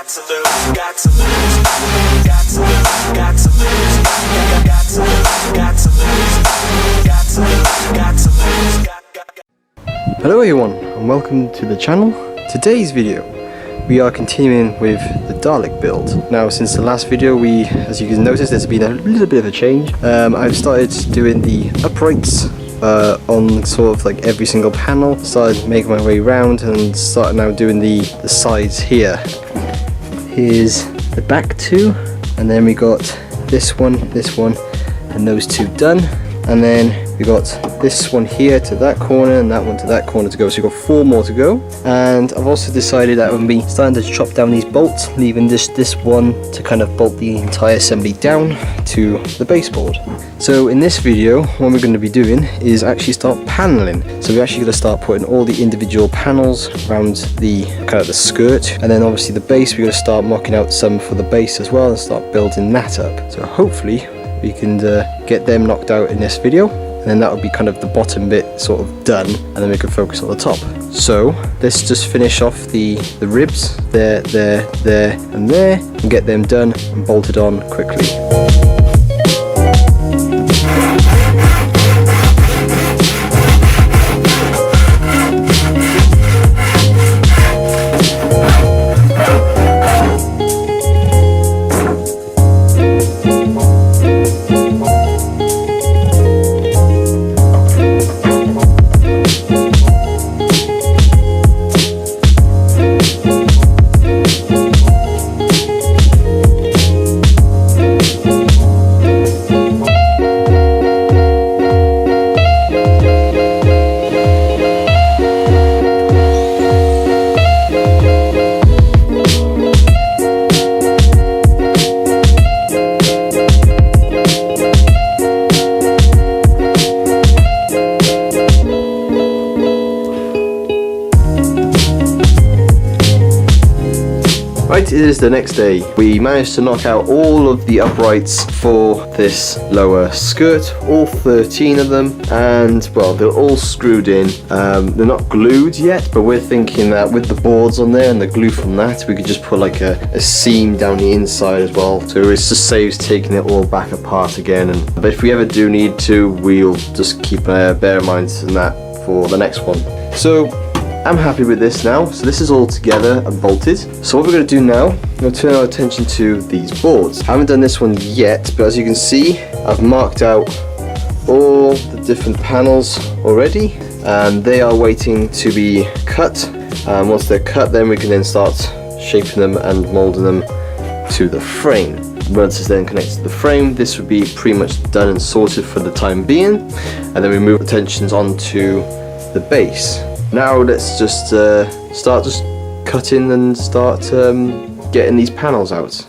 got to lose, got to lose, got to lose, got to lose, got to lose, got to lose, got to lose, got to lose. Hello everyone and welcome to the channel. Today's video we are continuing with the Dalek build. Now since the last video as you can notice, there's been a little bit of a change. I've started doing the uprights on sort of like every single panel, started making my way around and started now doing the sides here. Here's the back two, and then we got this one, and those two done, and then we got this one here to that corner and that one to that corner to go, so we've got 4 more to go. And I've also decided that I'm going to be starting to chop down these bolts, leaving this one to kind of bolt the entire assembly down to the baseboard. So in this video what we're going to be doing is actually start paneling. So we're actually going to start putting all the individual panels around the kind of the skirt, and then obviously the base we're going to start mocking out some for the base as well and start building that up. So hopefully we can get them knocked out in this video, and then that would be kind of the bottom bit sort of done, and then we can focus on the top. So let's just finish off the ribs there, and there, and get them done and bolted on quickly. Right, it is the next day. We managed to knock out all of the uprights for this lower skirt, all 13 of them, and well, they're all screwed in. They're not glued yet, but we're thinking that with the boards on there and the glue from that, we could just put like a seam down the inside as well. So it just saves taking it all back apart again. But if we ever do need to, we'll just keep bear in mind in that for the next one. So I'm happy with this now. So this is all together and bolted. So what we're going to do now, we're going to turn our attention to these boards. I haven't done this one yet, but as you can see, I've marked out all the different panels already, and they are waiting to be cut. And once they're cut, then we can then start shaping them and molding them to the frame. Once it's then connected to the frame, this would be pretty much done and sorted for the time being, and then we move attentions onto the base. Now let's just start cutting and start getting these panels out.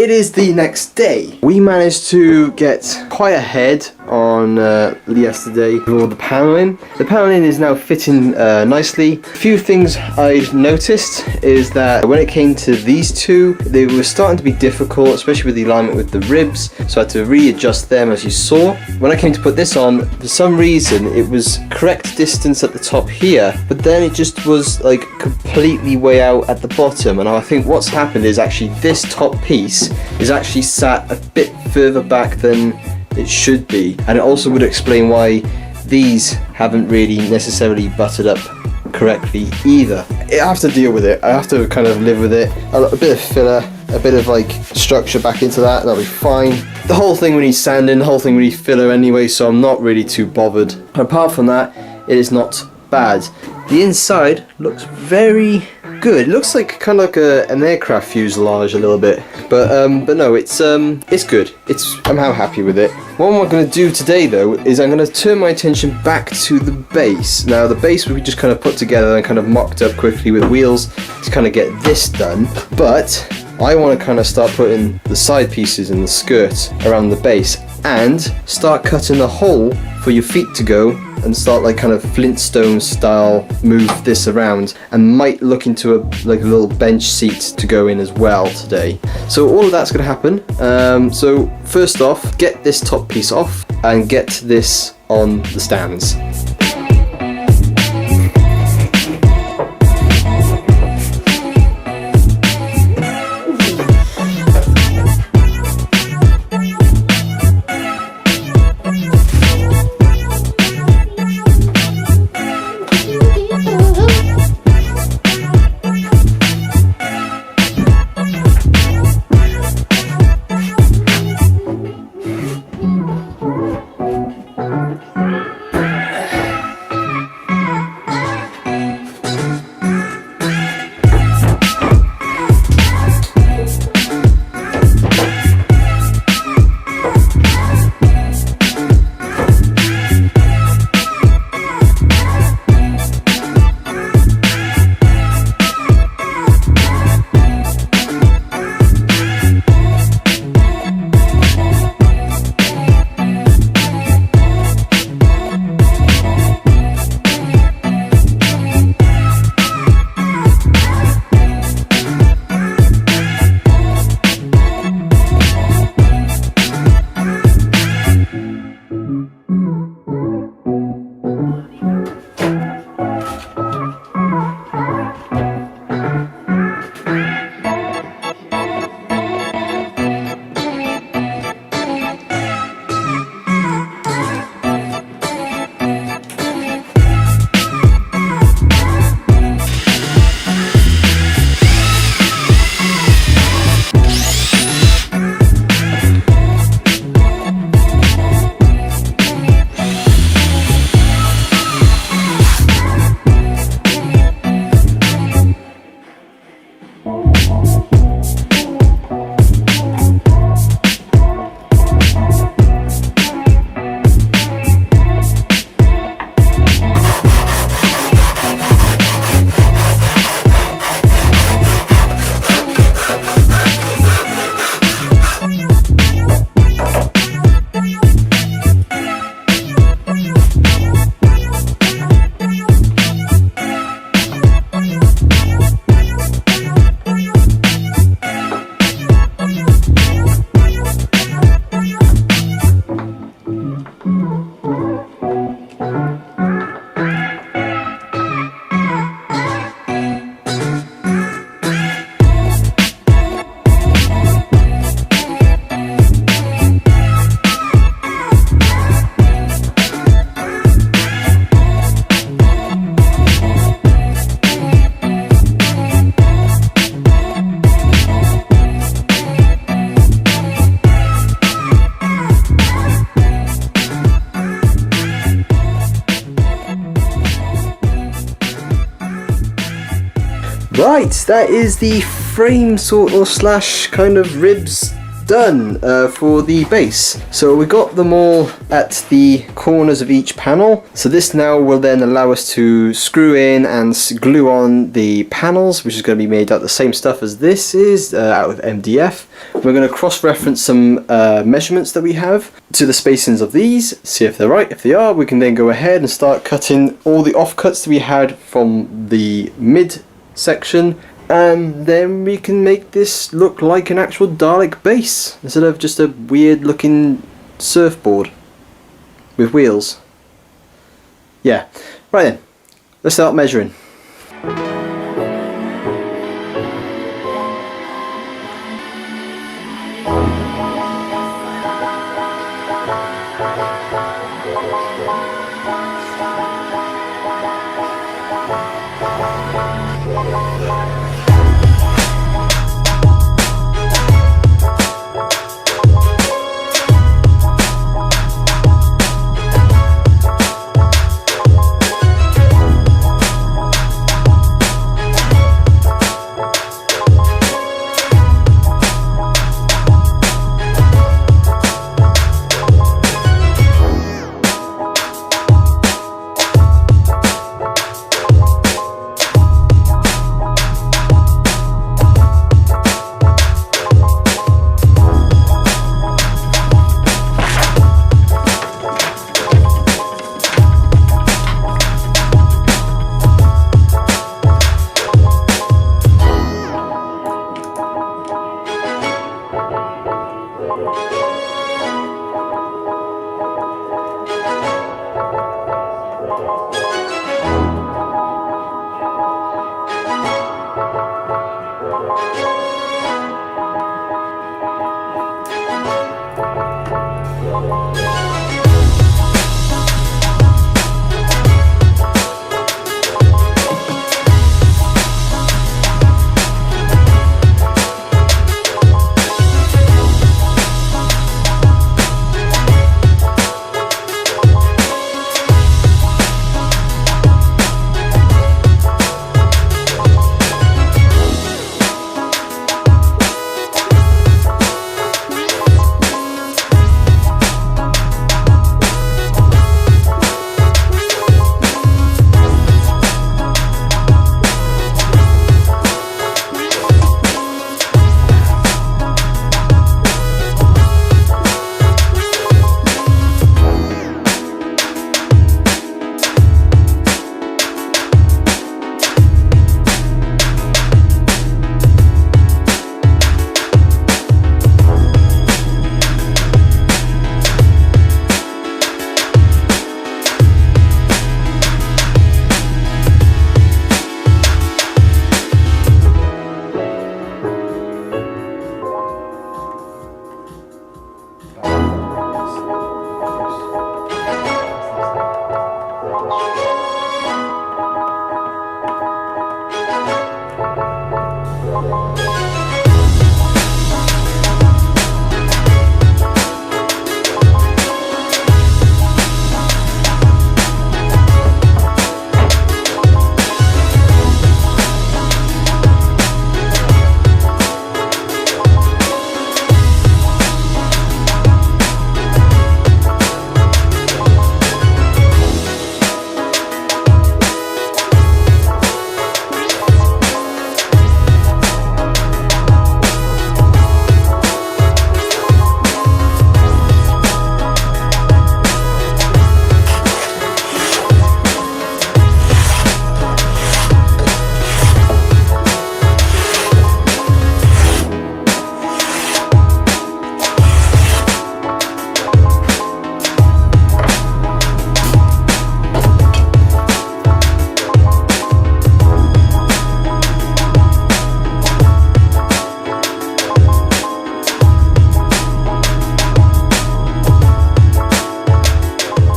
it is the next day. We managed to get quite ahead on yesterday with all the paneling. The paneling is now fitting nicely. A few things I noticed is that when it came to these two, they were starting to be difficult, especially with the alignment with the ribs, so I had to readjust them, as you saw. When I came to put this on, for some reason it was correct distance at the top here, but then it just was like completely way out at the bottom, and I think what's happened is actually this top piece is actually sat a bit further back than it should be, and it also would explain why these haven't really necessarily butted up correctly either. I have to deal with it. I have to kind of live with it. A bit of filler, a bit of like structure back into that, that'll be fine. The whole thing will need sanding, the whole thing will need filler anyway, so I'm not really too bothered. Apart from that, it is not bad. The inside looks very good. It looks like kind of like an aircraft fuselage a little bit, but no, it's good. I'm happy with it. What I'm going to do today though is I'm going to turn my attention back to the base. Now the base we just kind of put together and kind of mocked up quickly with wheels to kind of get this done, but I want to kind of start putting the side pieces and the skirt around the base and start cutting a hole for your feet to go, and start like kind of Flintstone style move this around, and might look into a little bench seat to go in as well today. So all of that's going to happen. So first off, get this top piece off and get this on the stands. Right, that is the frame sort of slash kind of ribs done for the base. So we got them all at the corners of each panel. So this now will then allow us to screw in and glue on the panels, which is going to be made out of the same stuff as this is, out of MDF. We're going to cross-reference some measurements that we have to the spacings of these, see if they're right. If they are, we can then go ahead and start cutting all the offcuts that we had from the mid section, and then we can make this look like an actual Dalek base instead of just a weird looking surfboard with wheels. Yeah, right then, let's start measuring.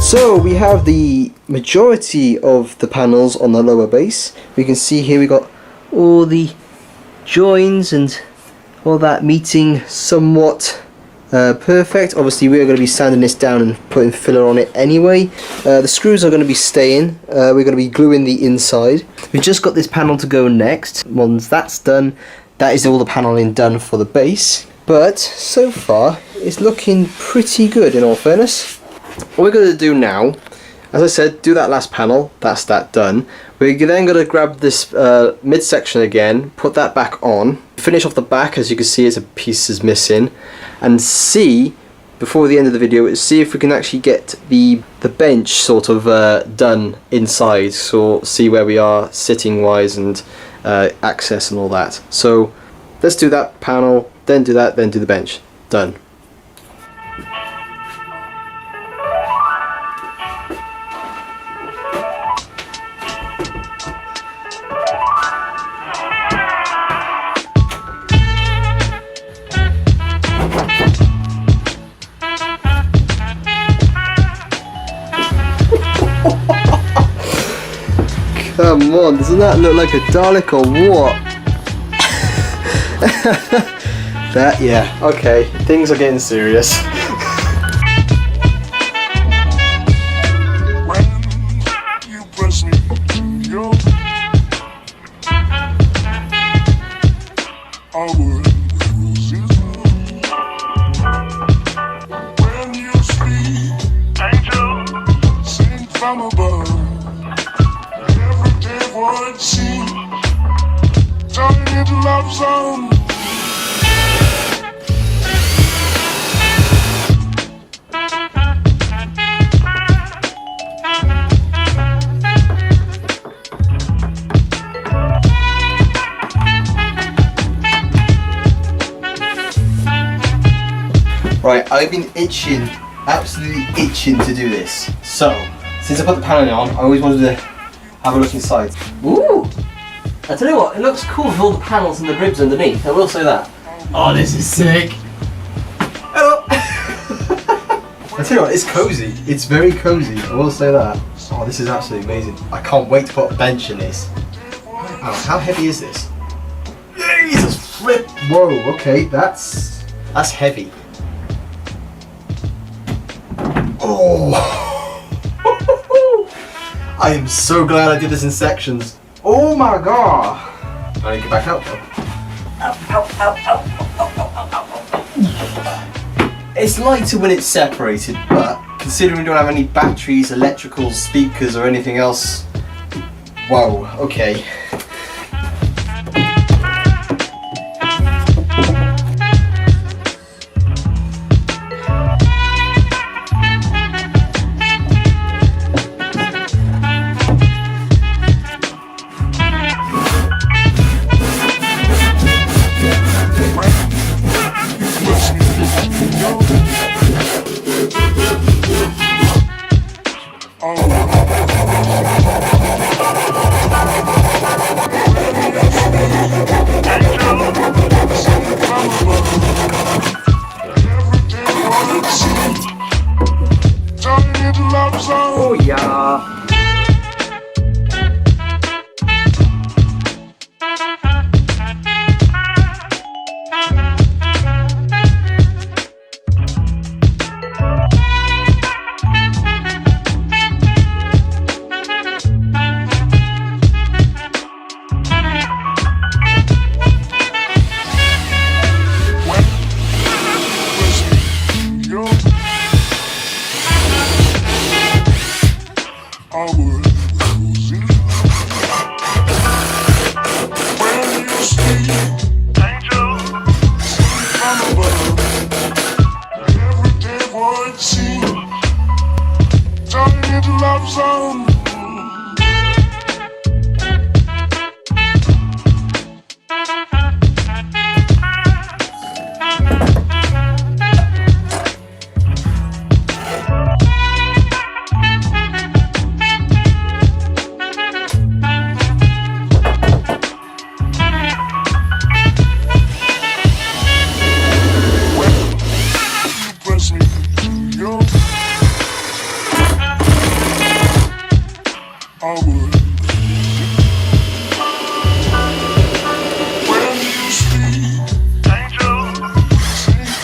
So we have the majority of the panels on the lower base. We can see here we got all the joins and all that meeting somewhat perfect. Obviously we're going to be sanding this down and putting filler on it anyway. The screws are going to be staying. We're going to be gluing the inside. We've just got this panel to go next. Once that's done, that is all the paneling done for the base. But so far, it's looking pretty good in all fairness. What we're going to do now, as I said, do that last panel, that's that done. We're then going to grab this midsection again, put that back on, finish off the back, as you can see, as a piece is missing, and see, before the end of the video, see if we can actually get the bench sort of done inside, so see where we are sitting wise and access and all that. So let's do that panel, then do that, then do the bench. Done. Come on, doesn't that look like a Dalek or what? That, yeah, okay, things are getting serious. When you press me to your our roses. When you speak, angel, sing from above. Everyday words seem turning into love song. Right, I've been itching, absolutely itching to do this. So, since I put the panel on, I always wanted to have a look inside. Ooh! I tell you what, it looks cool with all the panels and the ribs underneath, I will say that. Oh, this is sick! Hello! I tell you what, it's cozy. It's very cozy, I will say that. Oh, this is absolutely amazing. I can't wait to put a bench in this. Oh, how heavy is this? Jesus flip! Whoa, okay, that's heavy. Oh! I am so glad I did this in sections. Oh my god! I need to get back out though. It's lighter when it's separated, but considering we don't have any batteries, electricals, speakers or anything else, whoa, okay. Oh yeah.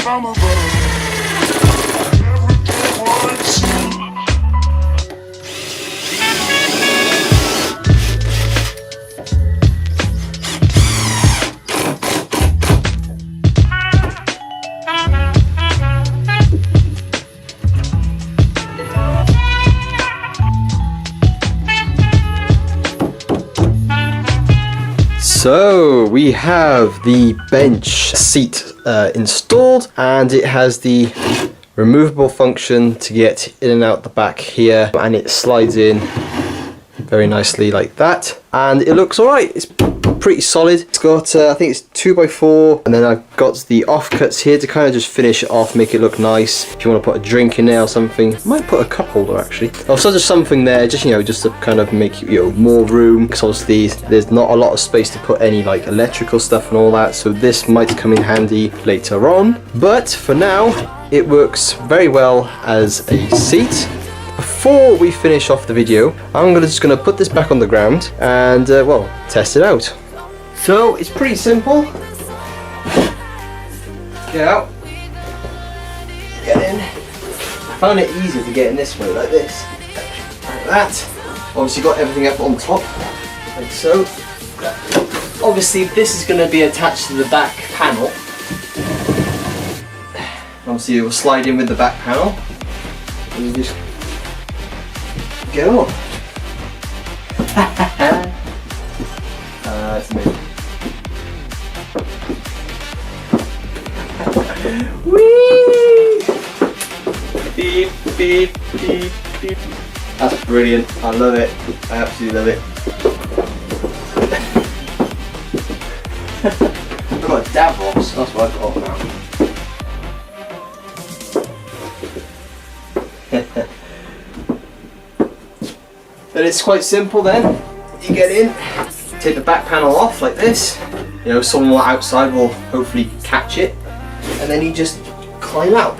From above, everything would seem. So we have the bench seat installed, and it has the removable function to get in and out the back here, and it slides in very nicely like that, and it looks alright. It's pretty solid. It's got I think it's 2x4, and then I've got the offcuts here to kind of just finish it off, make it look nice. If you want to put a drink in there or something, I might put a cup holder actually. Also just something there, just just to kind of make more room, because obviously there's not a lot of space to put any like electrical stuff and all that, so this might come in handy later on. But for now, it works very well as a seat. Before we finish off the video, I'm just gonna put this back on the ground and well, test it out. So it's pretty simple. Get out, get in. I found it easier to get in this way, like this, like that. Obviously got everything up on top, like so. Obviously this is gonna be attached to the back panel. Obviously it will slide in with the back panel. And you just get on. That's me. Whee! Beep, beep, beep, beep. That's brilliant. I love it. I absolutely love it. I've got a dab box. That's what I've got now. But it's quite simple then. You get in, take the back panel off like this. Someone outside will hopefully catch it, and then you just climb out.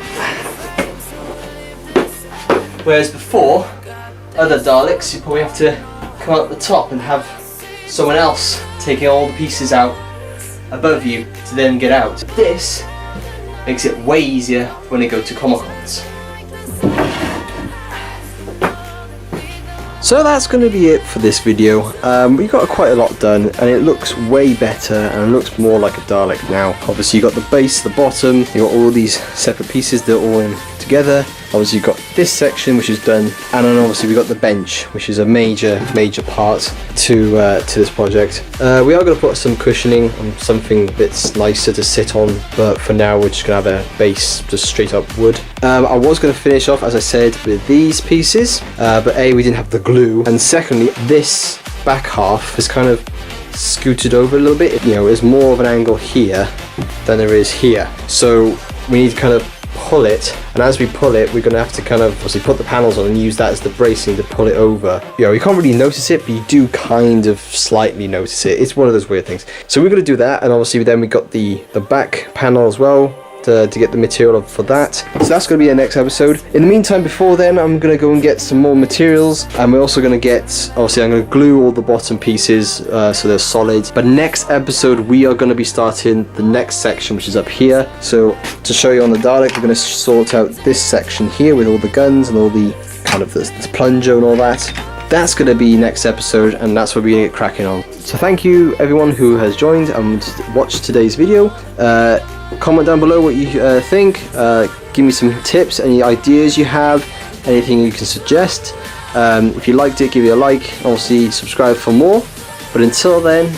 Whereas before, other Daleks, you probably have to come out the top and have someone else taking all the pieces out above you to then get out. This makes it way easier when they go to Comic-Cons. So that's going to be it for this video. We got quite a lot done, and it looks way better and it looks more like a Dalek now. Obviously you got the base, the bottom, you got all these separate pieces, they're all in together. Obviously you've got this section which is done, and then obviously we've got the bench, which is a major part to this project. We are going to put some cushioning on something that's nicer to sit on, but for now we're just going to have a base just straight up wood. I was going to finish off, as I said, with these pieces, but A, we didn't have the glue, and secondly, this back half is kind of scooted over a little bit. There's more of an angle here than there is here, so we need to kind of pull it, and as we pull it, we're going to have to kind of obviously put the panels on and use that as the bracing to pull it over. You can't really notice it, but you do kind of slightly notice it. It's one of those weird things. So we're going to do that, and obviously then we got the back panel as well to get the material for that. So that's going to be the next episode. In the meantime, before then, I'm going to go and get some more materials, and we're also going to get, obviously I'm going to glue all the bottom pieces so they're solid. But next episode, we are going to be starting the next section, which is up here. So to show you on the Dalek, we're going to sort out this section here with all the guns and all the kind of the plunger and all that. That's going to be next episode, and that's where we get cracking on. So thank you everyone who has joined and watched today's video. Comment down below what you think. Give me some tips, any ideas you have, anything you can suggest. If you liked it, give it a like. Obviously subscribe for more. But until then,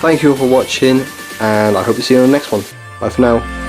thank you all for watching, and I hope to see you on the next one. Bye for now.